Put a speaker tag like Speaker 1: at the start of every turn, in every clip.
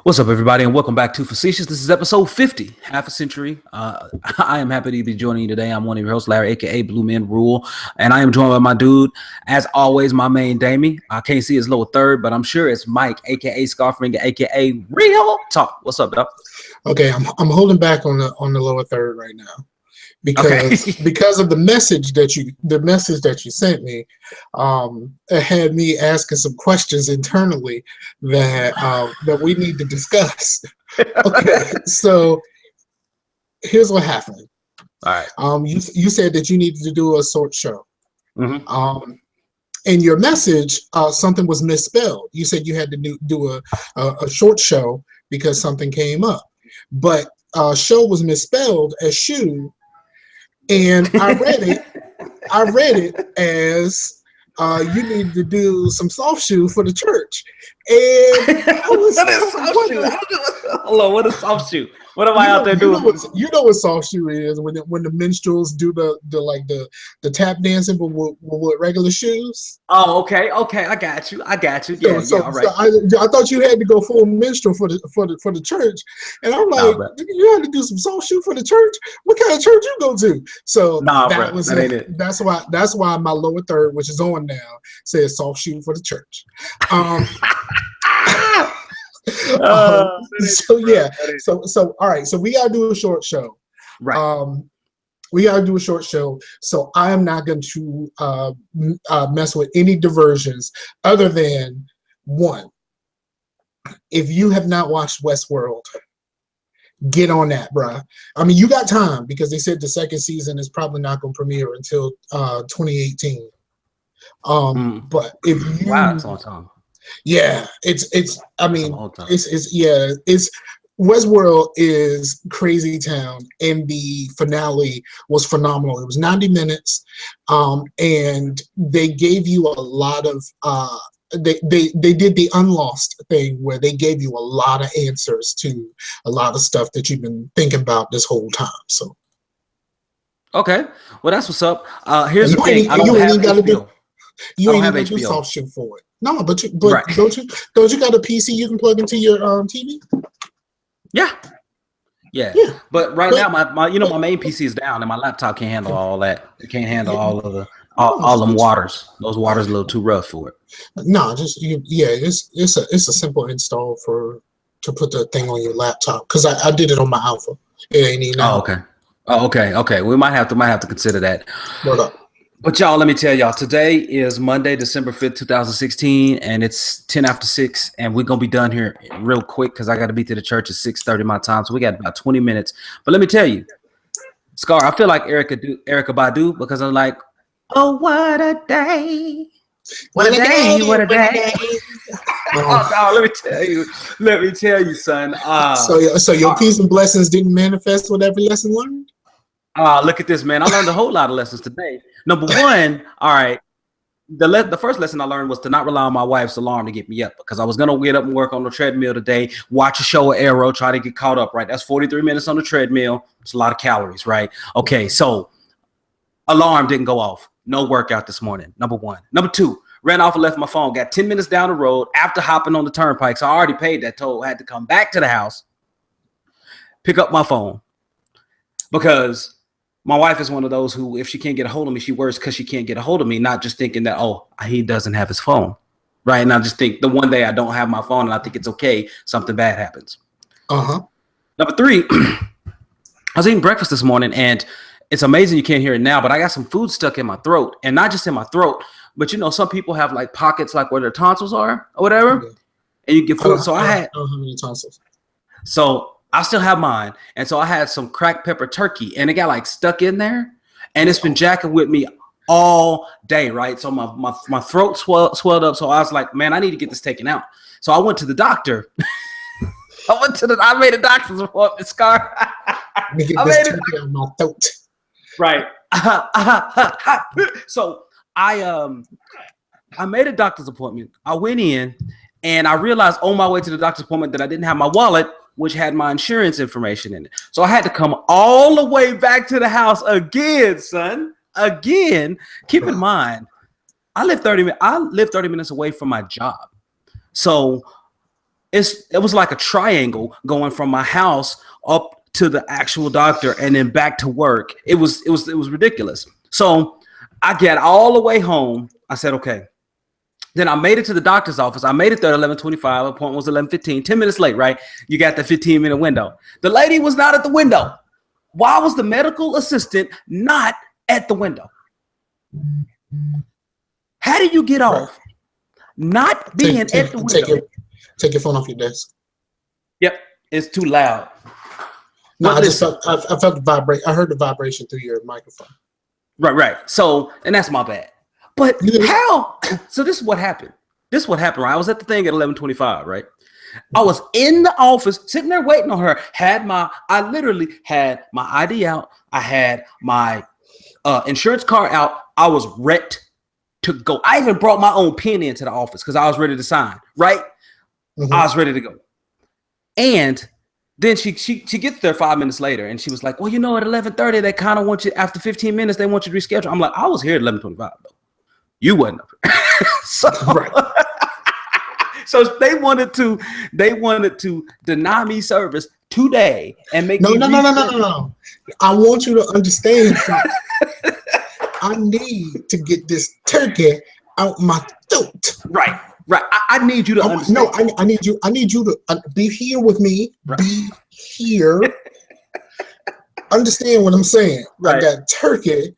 Speaker 1: What's up, everybody, and welcome back to Facetious. This is episode 50, half a century. I am happy to be joining you today. I'm one of your hosts, Larry, aka Blue Men Rule, and I am joined by my dude, as always, my main Damie. I can't see his lower third, but I'm sure it's Mike, aka Scarfringer, aka Real Talk. What's up, dog?
Speaker 2: Okay, I'm holding back on the lower third right now because of the message that you sent me. It had me asking some questions internally that we need to discuss. Okay, so here's what happened.
Speaker 1: All right.
Speaker 2: You said that you needed to do a short show.
Speaker 1: Mm-hmm.
Speaker 2: In your message, something was misspelled. You said you had to do a short show because something came up, but show was misspelled as shoe. And I read it as you need to do some soft shoe for the church. And
Speaker 1: what is soft shoe? What am I out there doing?
Speaker 2: You know what soft shoe is when the minstrels do the tap dancing, but with regular shoes.
Speaker 1: Oh, okay, I got you. Yeah, all right.
Speaker 2: So I thought you had to go full minstrel for the church, and I'm like, you had to do some soft shoe for the church. What kind of church you go to? So that ain't it. That's why my lower third, which is on now, says soft shoe for the church. So all right, so we gotta do a short show,
Speaker 1: right?
Speaker 2: We gotta do a short show, so I am not going to mess with any diversions other than one. If you have not watched Westworld, get on that, bruh. I mean, you got time because they said the second season is probably not going to premiere until 2018. But if you
Speaker 1: it's on time.
Speaker 2: Yeah, it's Westworld is crazy town, and the finale was phenomenal. It was 90 minutes, and they gave you a lot of they did the Unlost thing where they gave you a lot of answers to a lot of stuff that you've been thinking about this whole time. So
Speaker 1: okay, well that's what's up. Here's the thing:
Speaker 2: you ain't even do soft shoe for it. No, but don't you got a PC you can plug into your TV? Yeah.
Speaker 1: But now my main PC is down and my laptop can't handle all that. It can't handle all them waters. Those waters a little too rough for it.
Speaker 2: No, it's a simple install to put the thing on your laptop because I did it on my Alpha. It ain't even.
Speaker 1: Okay. We might have to consider that.
Speaker 2: What up?
Speaker 1: But y'all, let me tell y'all, today is Monday, December 5th, 2016, and it's 10 after 6, and we're going to be done here real quick because I got to be to the church at 6:30 my time, so we got about 20 minutes. But let me tell you, Scar, I feel like Erica Badu because I'm like, oh, what a day. What a day. Oh, no, let me tell you, son.
Speaker 2: So your peace and blessings didn't manifest with every lesson learned?
Speaker 1: Look at this, man. I learned a whole lot of lessons today. Number one, all right, the first lesson I learned was to not rely on my wife's alarm to get me up because I was going to get up and work on the treadmill today, watch a show of Arrow, try to get caught up, right? That's 43 minutes on the treadmill. It's a lot of calories, right? Okay, so alarm didn't go off. No workout this morning, number one. Number two, ran off and left my phone, got 10 minutes down the road after hopping on the turnpike. So I already paid that toll. I had to come back to the house, pick up my phone because my wife is one of those who, if she can't get a hold of me, she worries because she can't get a hold of me, not just thinking that, oh, he doesn't have his phone, right? And I just think the one day I don't have my phone and I think it's okay, something bad happens. Number three, I was eating breakfast this morning, and it's amazing you can't hear it now, but I got some food stuck in my throat, and not just in my throat, but some people have like pockets like where their tonsils are or whatever, and you get food. So I had tonsils. So I still have mine. And so I had some cracked pepper turkey and it got like stuck in there and it's been jacking with me all day. Right. So my throat swelled up. So I was like, man, I need to get this taken out. So I went to the doctor. I made a doctor's appointment, Scar.
Speaker 2: I made it out my throat.
Speaker 1: Right. So I made a doctor's appointment. I went in and I realized on my way to the doctor's appointment that I didn't have my wallet, which had my insurance information in it. So I had to come all the way back to the house again, son. Again. Keep in mind, I live 30 minutes away from my job. So it was like a triangle going from my house up to the actual doctor and then back to work. It was ridiculous. So I get all the way home. I said, okay. Then I made it to the doctor's office. I made it there at 11:25. Appointment was 11:15. 10 minutes late, right? You got the 15-minute window. The lady was not at the window. Why was the medical assistant not at the window? How do you get off not being at the window?
Speaker 2: Take your phone off your desk.
Speaker 1: Yep, it's too loud.
Speaker 2: No, I felt the vibration. I heard the vibration through your microphone.
Speaker 1: Right. So, and that's my bad. But how? So this is what happened. Right? I was at the thing at 11:25, right? I was in the office, sitting there waiting on her. I literally had my ID out. I had my insurance card out. I was ready to go. I even brought my own pen into the office because I was ready to sign, right? Mm-hmm. I was ready to go. And then she gets there 5 minutes later and she was like, well, you know, at 11:30, they kind of want you, after 15 minutes, they want you to reschedule. I'm like, I was here at 11:25 though. You wasn't up here. So they wanted to deny me service today and make me
Speaker 2: No. I want you to understand something. I need to get this turkey out my throat.
Speaker 1: Right. I need you to understand.
Speaker 2: No, I need you to be here with me. Right. Be here. Understand what I'm saying? Right. I got turkey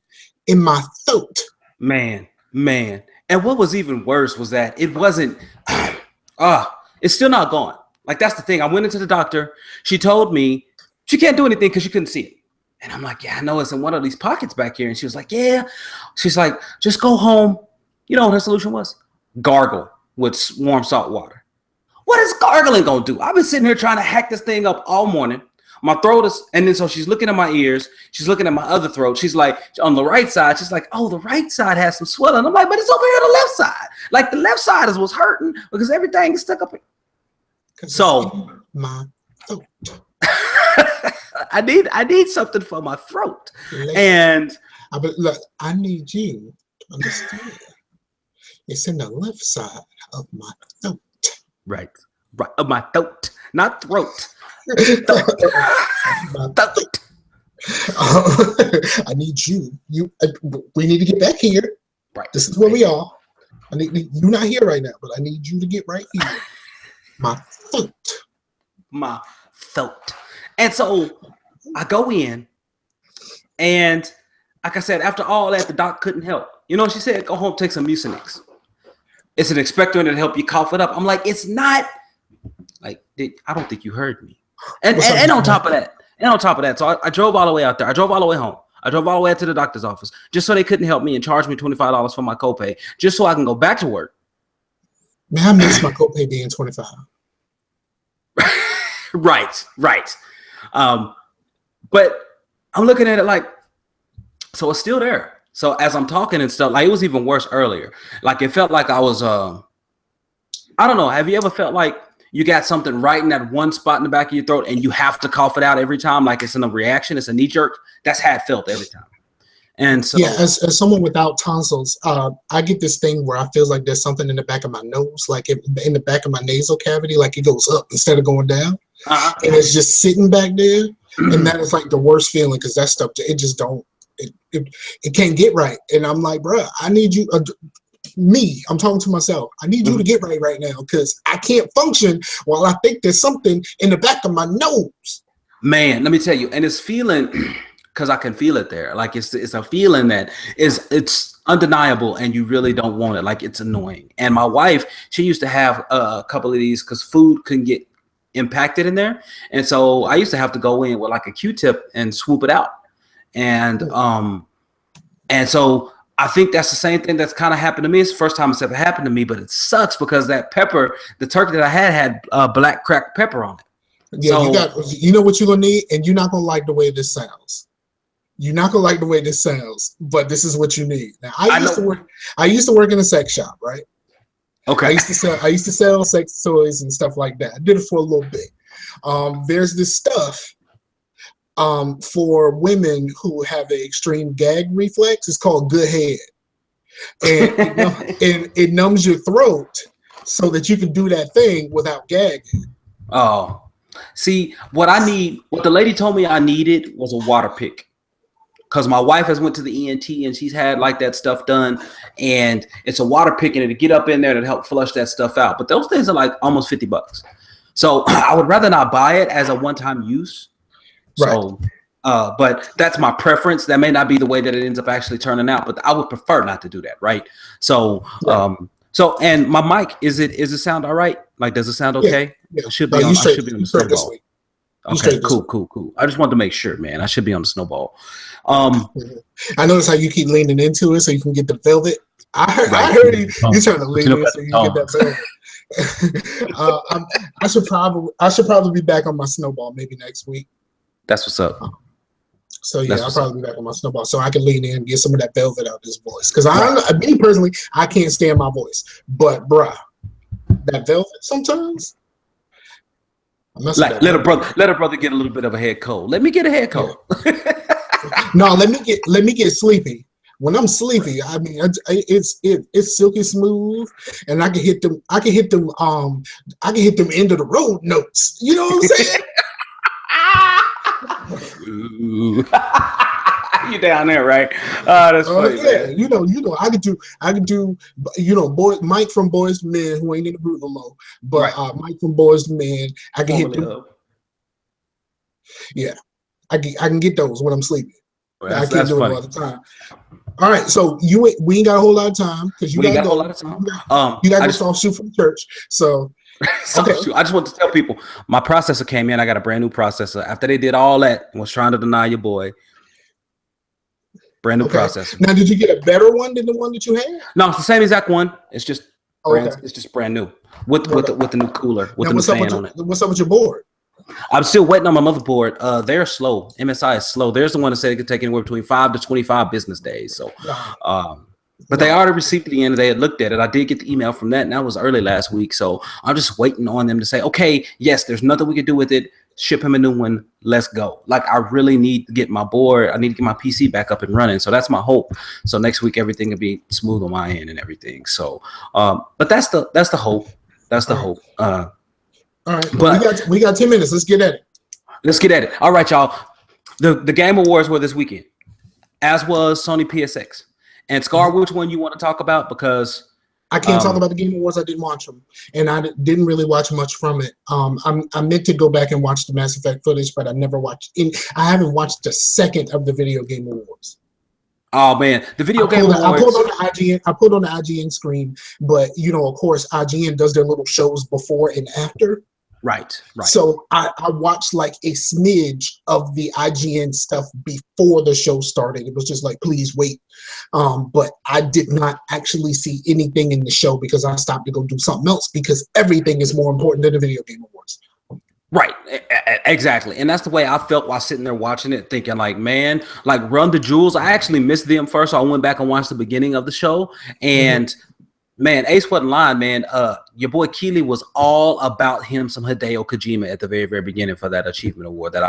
Speaker 2: in my throat.
Speaker 1: Man. And what was even worse was that it wasn't. It's still not gone. Like, that's the thing. I went into the doctor. She told me she can't do anything because she couldn't see it. And I'm like, yeah, I know it's in one of these pockets back here. And she was like, yeah. She's like, just go home. You know what her solution was? Gargle with warm salt water. What is gargling gonna do? I've been sitting here trying to hack this thing up all morning. My throat is, and then so she's looking at my ears. She's looking at my other throat. She's like, on the right side, she's like, oh, the right side has some swelling. I'm like, but it's over here on the left side. Like, the left side is what's hurting because everything is stuck up. So
Speaker 2: my throat.
Speaker 1: I need something for my throat. And
Speaker 2: look, I need you to understand. It's in the left side of my throat. Right.
Speaker 1: Of my throat, not throat.
Speaker 2: I need you. We need to get back here.
Speaker 1: Right.
Speaker 2: This is where we are. I need you not here right now, but I need you to get right here. My throat. And so I go in, and like I said, after all that, the doc couldn't help. You know, she said, go home, take some Mucinex. It's an expectorant to help you cough it up. I'm like, it's not. Like, I don't think you heard me. And on top of that, so I drove all the way out there. I drove all the way home. I drove all the way out to the doctor's office just so they couldn't help me and charge me $25 for my copay, just so I can go back to work. Man, I miss my copay being $25.
Speaker 1: Right. But I'm looking at it like, so it's still there. So as I'm talking and stuff, like, it was even worse earlier. Like, it felt like I was, I don't know. Have you ever felt like you got something right in that one spot in the back of your throat and you have to cough it out every time? Like, it's in a reaction, it's a knee jerk. That's how it felt every time. And so,
Speaker 2: yeah, as someone without tonsils, I get this thing where I feel like there's something in the back of my nose, like in the back of my nasal cavity, like it goes up instead of going down. And it's just sitting back there. And that is like the worst feeling, because that stuff, it just don't, it can't get right. And I'm like, bro, I need you, I'm talking to myself. I need you to get right now, because I can't function while I think there's something in the back of my nose.
Speaker 1: Man, let me tell you, and it's feeling, because I can feel it there. Like, it's a feeling that it's undeniable, and you really don't want it. Like, it's annoying. And my wife, she used to have a couple of these because food couldn't get impacted in there, and so I used to have to go in with like a Q-tip and swoop it out. And so I think that's the same thing that's kind of happened to me. It's the first time it's ever happened to me, but it sucks because that pepper, the turkey that I had black cracked pepper on it.
Speaker 2: Yeah, so, you know what you're gonna need, and you're not gonna like the way this sounds. You're not gonna like the way this sounds, but this is what you need. Now, I used to work in a sex shop, right?
Speaker 1: Okay.
Speaker 2: I used to sell sex toys and stuff like that. I did it for a little bit. There's this stuff for women who have an extreme gag reflex. It's called good head, and it numbs your throat so that you can do that thing without gagging.
Speaker 1: Oh, see, what the lady told me I needed was a water pick. Because my wife has went to the ENT and she's had like that stuff done, and it's a water pick and to get up in there to help flush that stuff out. But those things are like almost $50. So I would rather not buy it as a one-time use. So, but that's my preference. That may not be the way that it ends up actually turning out, but I would prefer not to do that, right? So, and my mic, is it sound all right? Like, does it sound okay?
Speaker 2: Yeah.
Speaker 1: I should be on the snowball. Okay, cool. I just wanted to make sure, man. I should be on the snowball.
Speaker 2: I notice how you keep leaning into it so you can get the velvet. I heard you trying to lean in so you can get that velvet. I should probably be back on my snowball maybe next week.
Speaker 1: That's what's up.
Speaker 2: So yeah, I'll probably be back on my snowball so I can lean in and get some of that velvet out of this voice. Because me personally, I can't stand my voice, but bruh, that velvet sometimes.
Speaker 1: Like, let a brother get a little bit of a head cold. Let me get a head cold.
Speaker 2: No, let me get sleepy. When I'm sleepy, I mean it's silky smooth, and I can hit them end of the road notes. You know what I'm saying?
Speaker 1: You down there, right? That's funny.
Speaker 2: Yeah, man. You know, I could do, Mike from Boys to Men, who ain't in the group no more, but Mike from Boys to Men, I can hit them. Yeah, I can get those when I'm sleeping.
Speaker 1: Well,
Speaker 2: I can't do it all the time. All right, so we ain't got a whole lot of time because you got a whole lot of time. You got to go start shoot from church. So.
Speaker 1: Okay. I just want to tell people my processor came in. I got a brand new processor. After they did all that and was trying to deny your boy. Brand new processor.
Speaker 2: Now, did you get a better one than the one that you had?
Speaker 1: No, it's the same exact one. It's just it's just brand new with the new cooler with the new fan on it.
Speaker 2: What's up with your board?
Speaker 1: I'm still waiting on my motherboard. They're slow. MSI is slow. There's the one that said it could take anywhere between 5 to 25 business days. So, but they already received it and they had looked at it. I did get the email from that, and that was early last week. So I'm just waiting on them to say, okay, yes, there's nothing we can do with it. Ship him a new one. Let's go. Like, I really need to get my board. I need to get my PC back up and running. So that's my hope. So next week everything will be smooth on my end and everything. So, but that's the hope. That's the hope.
Speaker 2: All right, but we got 10 minutes. Let's get at it.
Speaker 1: All right, y'all. The Game Awards were this weekend, as was Sony PSX. And Scar, which one you want to talk about? Because
Speaker 2: I can't talk about the Game Awards. I didn't watch them, and I didn't really watch much from it. I meant to go back and watch the Mass Effect footage, but I never watched. I haven't watched a second of the Video Game Awards.
Speaker 1: Oh man, the Video Game Awards.
Speaker 2: I pulled on the IGN. I pulled on the IGN screen, but of course, IGN does their little shows before and after.
Speaker 1: Right.
Speaker 2: So I watched like a smidge of the IGN stuff before the show started. It was just like, please wait. But I did not actually see anything in the show because I stopped to go do something else because everything is more important than the Video Game Awards.
Speaker 1: Right, exactly. And that's the way I felt while sitting there watching it, thinking like, man, like Run the Jewels. I actually missed them first, so I went back and watched the beginning of the show. And man, Ace wasn't lying, man. Your boy Keeley was all about him some Hideo Kojima at the very, very beginning for that achievement award, that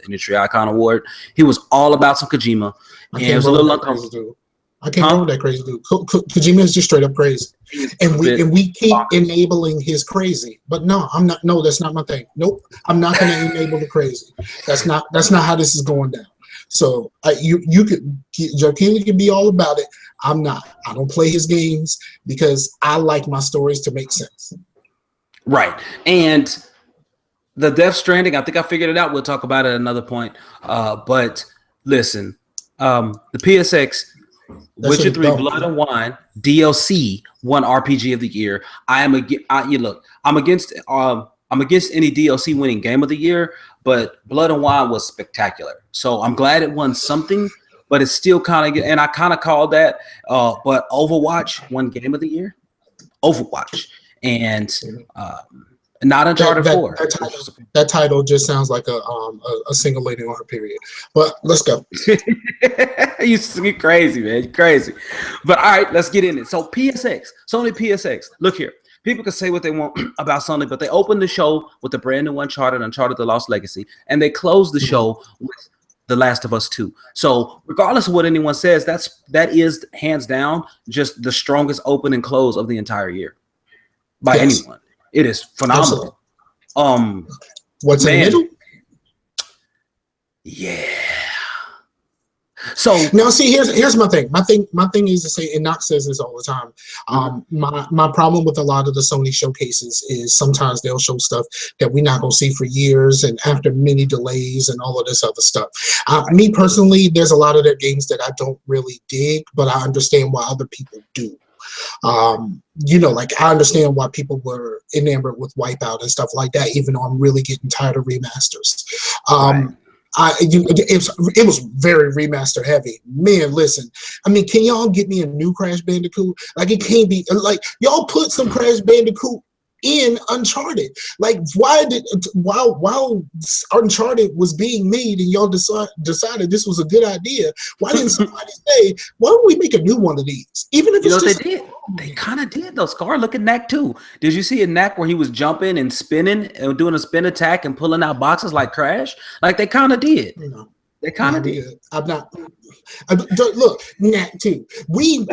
Speaker 1: industry icon award. He was all about some Kojima. And it was a little uncomfortable.
Speaker 2: I can't remember that crazy dude. Kojima is just straight up crazy, and we keep enabling his crazy. But no, I'm not. No, that's not my thing. Nope, I'm not going to enable the crazy. That's not how this is going down. So you could, Keeley can be all about it. I'm not. I don't play his games because I like my stories to make sense. Right,
Speaker 1: and the Death Stranding. I think I figured it out. We'll talk about it at another point. But listen, the PSX. Witcher 3 Blood and Wine DLC won RPG of the year. I'm against any DLC winning Game of the Year, but Blood and Wine was spectacular. So I'm glad it won something, but it's still kind of, and I kind of called that. But Overwatch won Game of the Year. Overwatch and not Uncharted 4.
Speaker 2: That title just sounds like a single lady on her period. But let's go.
Speaker 1: You're crazy, man. You're crazy. But all right, let's get in it. So PSX, Sony PSX. Look here. People can say what they want about Sony, but they opened the show with the brand new Uncharted The Lost Legacy, and they closed the show with The Last of Us 2. So regardless of what anyone says, that is hands down just the strongest open and close of the entire year. by
Speaker 2: Yes.
Speaker 1: anyone. It is phenomenal.
Speaker 2: Absolutely. What's in the
Speaker 1: Man,
Speaker 2: middle?
Speaker 1: yeah. So
Speaker 2: now, see, here's my thing. My thing is to say, and Knox says this all the time. My problem with a lot of the Sony showcases is sometimes they'll show stuff that we're not gonna see for years, and after many delays and all of this other stuff. Me personally, there's a lot of their games that I don't really dig, but I understand why other people do. Like I understand why people were enamored with Wipeout and stuff like that, even though I'm really getting tired of remasters. It was very remaster heavy. Man, listen. I mean, can y'all get me a new Crash Bandicoot? Like, it can't be like y'all put some Crash Bandicoot in Uncharted. Like, while Uncharted was being made and y'all decided this was a good idea, why didn't somebody say, why don't we make a new one of these? Even if it's just
Speaker 1: they did. They kind of did though. Scar, look at Knack too. Did you see a Knack where he was jumping and spinning and doing a spin attack and pulling out boxes like Crash? Like they kind of did. They kind of did.
Speaker 2: I'm not. Look, Knack too. We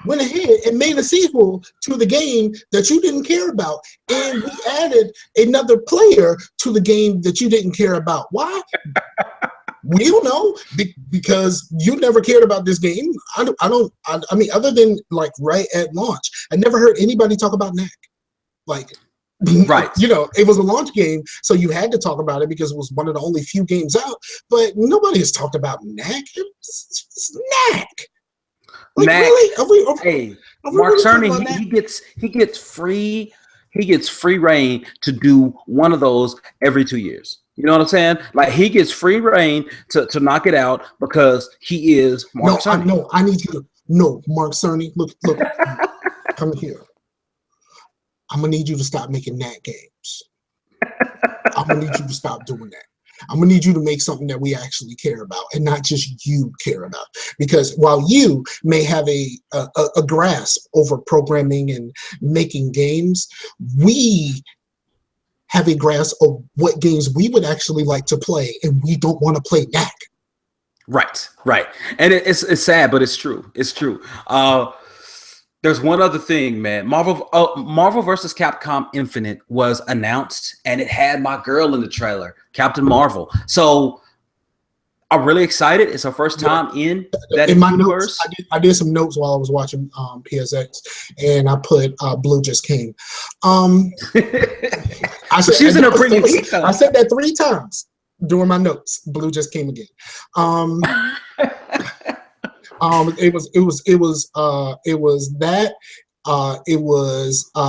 Speaker 2: went ahead and made a sequel to the game that you didn't care about, and we added another player to the game that you didn't care about. Why? We don't know, because you never cared about this game. I mean, other than like right at launch, I never heard anybody talk about Knack. Like,
Speaker 1: right.
Speaker 2: It was a launch game, so you had to talk about it because it was one of the only few games out. But nobody has talked about Knack. It's Knack. Like,
Speaker 1: Knack.
Speaker 2: Really?
Speaker 1: Mark Cerny, he gets free reign to do one of those every 2 years. You know what I'm saying? Like, he gets free reign to knock it out because he is Mark Cerny.
Speaker 2: I need you to Mark Cerny. Look, come here. I'm gonna need you to stop making Knack games. I'm gonna need you to stop doing that. I'm gonna need you to make something that we actually care about and not just you care about. Because while you may have a grasp over programming and making games, we have a grasp of what games we would actually like to play, and we don't want to play Knack.
Speaker 1: Right. And it's sad, but it's true. It's true. There's one other thing, man. Marvel vs. Capcom Infinite was announced, and it had my girl in the trailer, Captain Marvel. So I'm really excited. It's her first time in that universe.
Speaker 2: I did some notes while I was watching PSX, and I put Blue just came.
Speaker 1: She's in a pretty week.
Speaker 2: I said that 3 times during my notes. Blue just came again. It was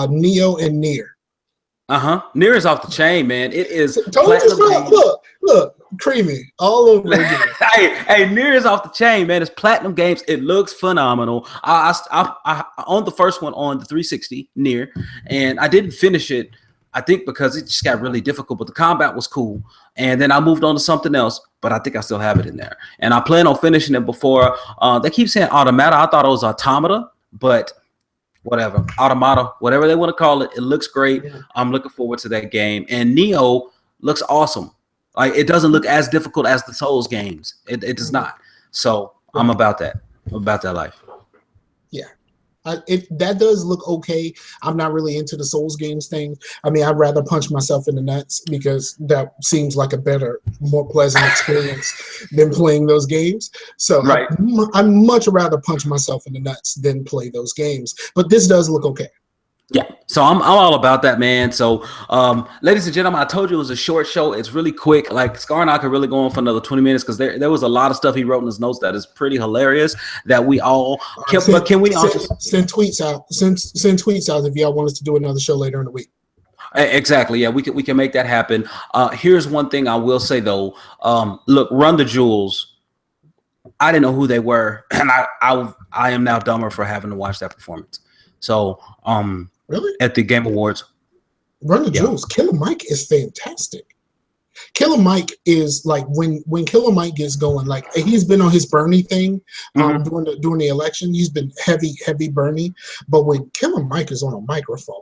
Speaker 2: Neo and Nier.
Speaker 1: Nier is off the chain, man. It is.
Speaker 2: Look, creamy all over again.
Speaker 1: hey, Nier is off the chain, man. It's platinum games. It looks phenomenal. I owned the first one on the 360, Nier, and I didn't finish it. I think because it just got really difficult, but the combat was cool. And then I moved on to something else, but I think I still have it in there. And I plan on finishing it before. They keep saying Automata. I thought it was Automata, but whatever. Automata, whatever they want to call it. It looks great. Yeah. I'm looking forward to that game. And Neo looks awesome. Like, it doesn't look as difficult as the Souls games. It does not. So I'm about that. I'm about that life.
Speaker 2: Yeah. That does look okay. I'm not really into the Souls games thing. I mean, I'd rather punch myself in the nuts because that seems like a better, more pleasant experience than playing those games. So right. I'd much rather punch myself in the nuts than play those games. But this does look okay.
Speaker 1: Yeah, so I'm all about that, man. So, ladies and gentlemen, I told you it was a short show. It's really quick. Like, Scar and I could really go on for another 20 minutes because there was a lot of stuff he wrote in his notes that is pretty hilarious that we all can. But can we
Speaker 2: send tweets out? Send tweets out if y'all want us to do another show later in the week.
Speaker 1: Exactly. Yeah, we can make that happen. Here's one thing I will say though. Look, Run the Jewels. I didn't know who they were, and I am now dumber for having to watch that performance. So,
Speaker 2: really?
Speaker 1: At the Game Awards.
Speaker 2: Run the Jewels. Killer Mike is fantastic. Killer Mike is like when Killer Mike gets going, like he's been on his Bernie thing during the election. He's been heavy Bernie. But when Killer Mike is on a microphone,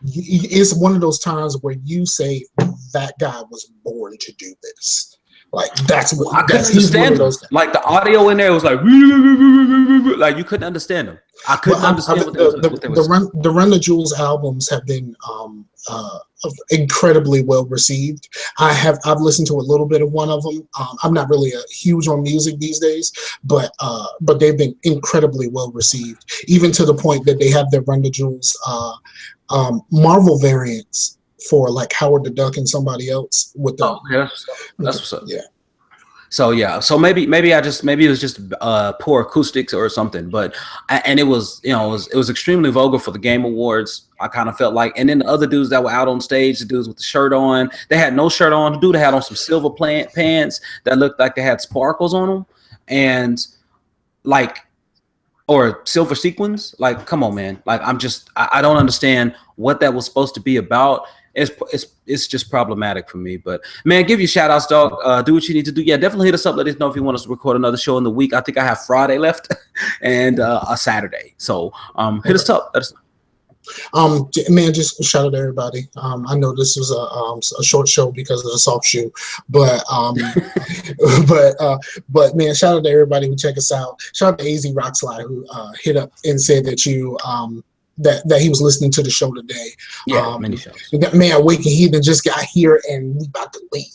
Speaker 2: it's one of those times where you say that guy was born to do this. Like that's
Speaker 1: I
Speaker 2: what
Speaker 1: couldn't
Speaker 2: he's one
Speaker 1: understand
Speaker 2: of
Speaker 1: them.
Speaker 2: those guys.
Speaker 1: Like the audio in there was like you couldn't understand them. I
Speaker 2: But
Speaker 1: couldn't understand what they was.
Speaker 2: the Run the Jewels albums have been incredibly well received. I've listened to a little bit of one of them. I'm not really a huge on music these days, but they've been incredibly well received, even to the point that they have their Run the Jewels Marvel variants for like Howard the Duck and somebody else with the.
Speaker 1: Oh, yeah, that's what's up.
Speaker 2: Yeah.
Speaker 1: So yeah, so maybe it was just poor acoustics or something, but and it was it was extremely vulgar for the Game Awards. I kind of felt like, and then the other dudes that were out on stage, the dudes with the shirt on, they had no shirt on. The dude had on some silver pants that looked like they had sparkles on them, and like or silver sequins. Like, come on, man! Like, I don't understand what that was supposed to be about. It's just problematic for me. But man, give you shout outs, dog. Do what you need to do. Yeah, definitely hit us up. Let us know if you want us to record another show in the week. I think I have Friday left and a Saturday. So hit us up. Let us know.
Speaker 2: Man, just shout out to everybody. I know this was a short show because of the soft shoe, but but man, shout out to everybody who check us out. Shout out to AZ Rockslide who hit up and said that you that he was listening to the show today.
Speaker 1: Yeah, many shows.
Speaker 2: That man, Awakened Heathen just got here and we about to leave.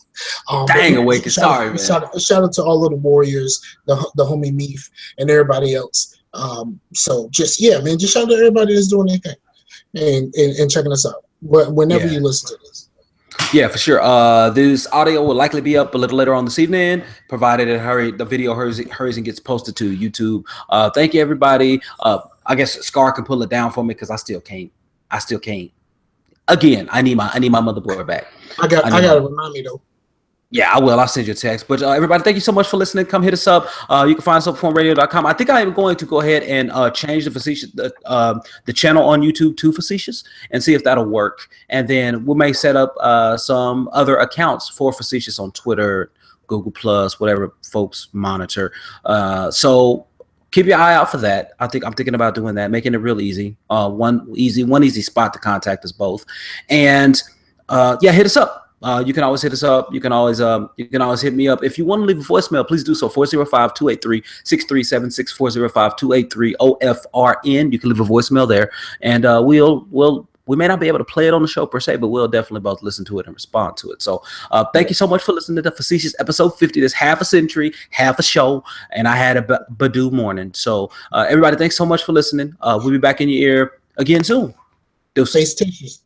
Speaker 1: Dang, Awakened. Sorry, man.
Speaker 2: Shout out to all of the Warriors, the homie Meef, and everybody else. So just man, just shout out to everybody that's doing anything. And checking us out whenever you listen to this.
Speaker 1: Yeah, for sure. This audio will likely be up a little later on this evening, provided the video hurries and gets posted to YouTube. Thank you, everybody. I guess Scar can pull it down for me because I still can't. Again, I need my motherboard back.
Speaker 2: I gotta remind me though.
Speaker 1: Yeah, I will. I'll send you a text. But everybody, thank you so much for listening. Come hit us up. You can find us at performradio.com. I think I am going to go ahead and change the Facetious, the channel on YouTube to Facetious and see if that'll work. And then we may set up some other accounts for Facetious on Twitter, Google Plus, whatever folks monitor. So keep your eye out for that. I'm thinking about doing that, making it real easy. One easy spot to contact us both. And hit us up. You can always hit us up. You can always hit me up. If you want to leave a voicemail, please do so. 405-283-6376, 405-283-OFRN. You can leave a voicemail there. And we may not be able to play it on the show per se, but we'll definitely both listen to it and respond to it. So thank you so much for listening to the Facetious episode 50. That's half a century, half a show, and I had a Badu morning. So everybody, thanks so much for listening. We'll be back in your ear again soon.
Speaker 2: Facetious.